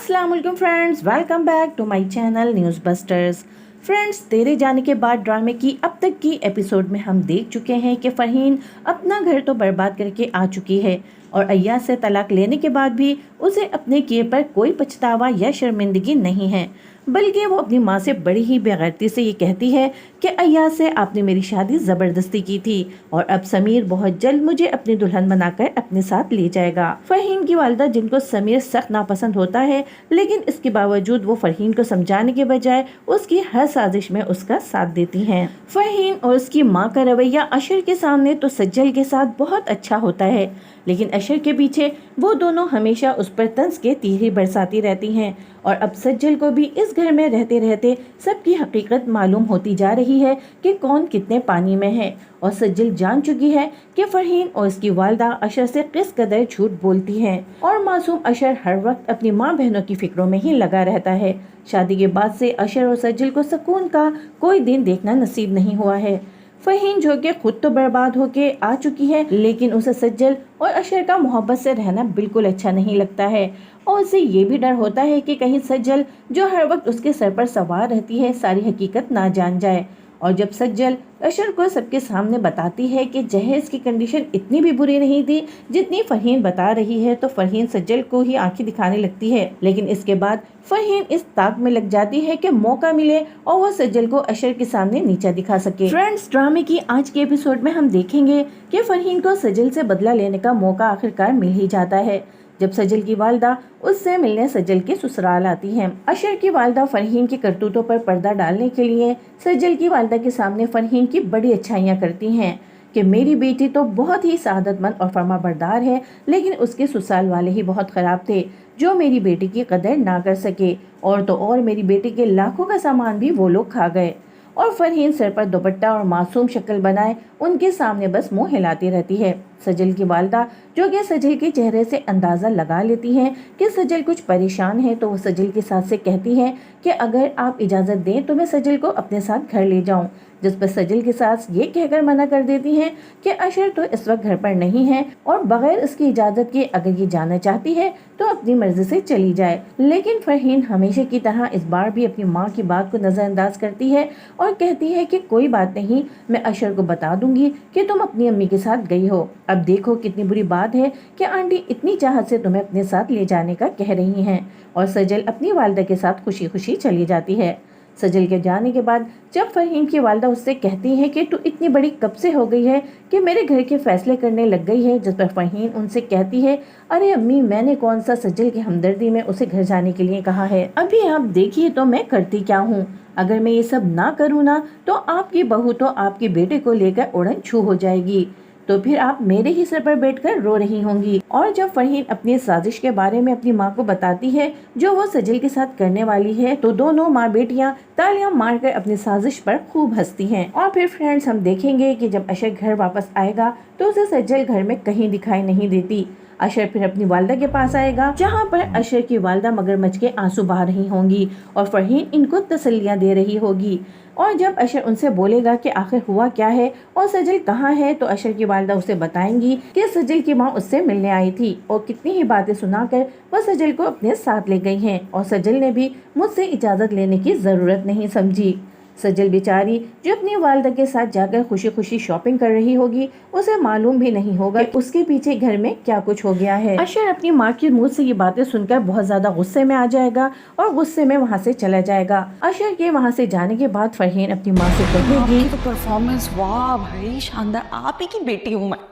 अस्सलाम वालेकुम friends, welcome back to my channel News Busters. Friends, तेरे जाने के बाद ड्रामे की अब तक की एपिसोड में हम देख चुके हैं कि फरहीन अपना घर तो बर्बाद करके आ चुकी है और अय्याज से तलाक लेने के बाद भी उसे अपने किए पर कोई पछतावा या शर्मिंदगी नहीं है, बल्कि वो अपनी माँ से बड़ी ही बेगैरती से ये कहती है कि अय्याज से आपने मेरी शादी ज़बरदस्ती की थी और अब समीर बहुत जल्द मुझे अपनी दुल्हन बनाकर अपने साथ ले जाएगा। फरहीन की वालिदा, जिनको समीर सख्त नापसंद होता है, लेकिन इसके बावजूद वो फरहीन को समझाने के बजाय उसकी हर साजिश में उसका साथ देती हैं। फरहीन और उसकी माँ का रवैया अशर के सामने तो सज्जल के साथ बहुत अच्छा होता है, लेकिन अशर के पीछे वो दोनों हमेशा उस पर तंज के तीर ही बरसाती रहती हैं और अब सज्जल को भी इस घर में रहते रहते सबकी हकीकत मालूम होती जा रही है कि कौन कितने पानी में है। और सज्जल जान चुकी है कि फरहीन और उसकी वालिदा अशर से किस कदर झूठ बोलती हैं और मासूम अशर हर वक्त अपनी माँ बहनों की फिक्रों में ही लगा रहता है। शादी के बाद से अशर और सज्जल को सुकून का कोई दिन देखना नसीब नहीं हुआ है। फरहीन जो कि खुद तो बर्बाद होके आ चुकी है, लेकिन उसे सज्जल और अशर का मोहब्बत से रहना बिल्कुल अच्छा नहीं लगता है और उसे ये भी डर होता है कि कहीं सज्जल, जो हर वक्त उसके सर पर सवार रहती है, सारी हकीकत ना जान जाए। और जब सज्जल अशर को सबके सामने बताती है कि जहेज की कंडीशन इतनी भी बुरी नहीं थी जितनी फरहीन बता रही है, तो फरहीन सज्जल को ही आंखें दिखाने लगती है। लेकिन इसके बाद फरहीन इस ताक में लग जाती है कि मौका मिले और वो सज्जल को अशर के सामने नीचा दिखा सके। फ्रेंड्स, ड्रामे की आज के एपिसोड में हम देखेंगे कि फरहीन को सज्जल से बदला लेने का मौका आखिरकार मिल ही जाता है जब सज्जल की वालिदा उससे मिलने सज्जल के ससुराल आती हैं। अशर की वालिदा फरहीन की करतूतों पर पर्दा डालने के लिए सज्जल की वालिदा के सामने फरहीन की बड़ी अच्छाइयाँ करती हैं कि मेरी बेटी तो बहुत ही सआदतमंद और फरमाबरदार है, लेकिन उसके ससुराल वाले ही बहुत ख़राब थे जो मेरी बेटी की कदर ना कर सके, और तो और मेरी बेटी के लाखों का सामान भी वो लोग खा गए। और फरहीन सर पर दुपट्टा और मासूम शक्ल बनाए उनके सामने बस मुंह हिलाती रहती है। सज्जल की वालिदा, जो कि सज्जल के चेहरे से अंदाज़ा लगा लेती हैं कि सज्जल कुछ परेशान है, तो वो सज्जल के साथ से कहती हैं कि अगर आप इजाज़त दें तो मैं सज्जल को अपने साथ घर ले जाऊं, जिस पर सज्जल के साथ ये कहकर मना कर देती हैं कि अशर तो इस वक्त घर पर नहीं है और बगैर उसकी इजाज़त के अगर ये जाना चाहती है तो अपनी मर्जी से चली जाए। लेकिन फरहीन हमेशा की तरह इस बार भी अपनी माँ की बात को नज़रअंदाज करती है और कहती है कि कोई बात नहीं, मैं अशर को बता दूंगी कि तुम अपनी अम्मी के साथ गई हो। अब देखो कितनी बुरी बात है कि आंटी इतनी चाहत से तुम्हें अपने साथ ले जाने का कह रही हैं। और सज्जल अपनी वालिदा के साथ खुशी खुशी चली जाती है। सज्जल के जाने के बाद जब फरहीन की वालिदा उससे कहती है कि तू इतनी बड़ी कब से हो गई है कि मेरे घर के फैसले करने लग गई है, जिस पर फरहीन उनसे कहती है, अरे अम्मी, मैंने कौन सा सज्जल की हमदर्दी में उसे घर जाने के लिए कहा है, अभी आप देखिए तो मैं करती क्या हूँ। अगर मैं ये सब ना करूँ ना तो आपकी बहू तो आपके बेटे को लेकर उड़न छू हो जाएगी, तो फिर आप मेरे ही सर पर बैठकर रो रही होंगी। और जब फरहीन अपनी साजिश के बारे में अपनी माँ को बताती है जो वो सज्जल के साथ करने वाली है, तो दोनों माँ बेटियाँ तालियां मारकर अपनी साजिश पर खूब हंसती हैं। और फिर फ्रेंड्स, हम देखेंगे कि जब अशर घर वापस आएगा तो उसे सज्जल घर में कहीं दिखाई नहीं देती। अशर फिर अपनी वालिदा के पास आएगा, जहाँ पर अशर की वालिदा मगरमच्छ के आंसू बहा रही होंगी और फरहीन इनको तसल्लियाँ दे रही होगी। और जब अशर उनसे बोलेगा कि आखिर हुआ क्या है और सज्जल कहाँ है, तो अशर की वालिदा उसे बताएंगी कि सज्जल की माँ उससे मिलने आई थी और कितनी ही बातें सुनाकर वह सज्जल को अपने साथ ले गई हैं और सज्जल ने भी मुझसे इजाज़त लेने की ज़रूरत नहीं समझी। सज्जल बेचारी, जो अपनी वालिदा के साथ जाकर खुशी खुशी शॉपिंग कर रही होगी, उसे मालूम भी नहीं होगा कि उसके पीछे घर में क्या कुछ हो गया है। अशर अपनी माँ की मुंह से ये बातें सुनकर बहुत ज्यादा गुस्से में आ जाएगा और गुस्से में वहाँ से चला जाएगा। अशर के वहाँ से जाने के बाद फरहीन अपनी माँ से कहेगी, परफॉर्मेंस वाह भाई शानदार, आप ही की बेटी हूँ मैं।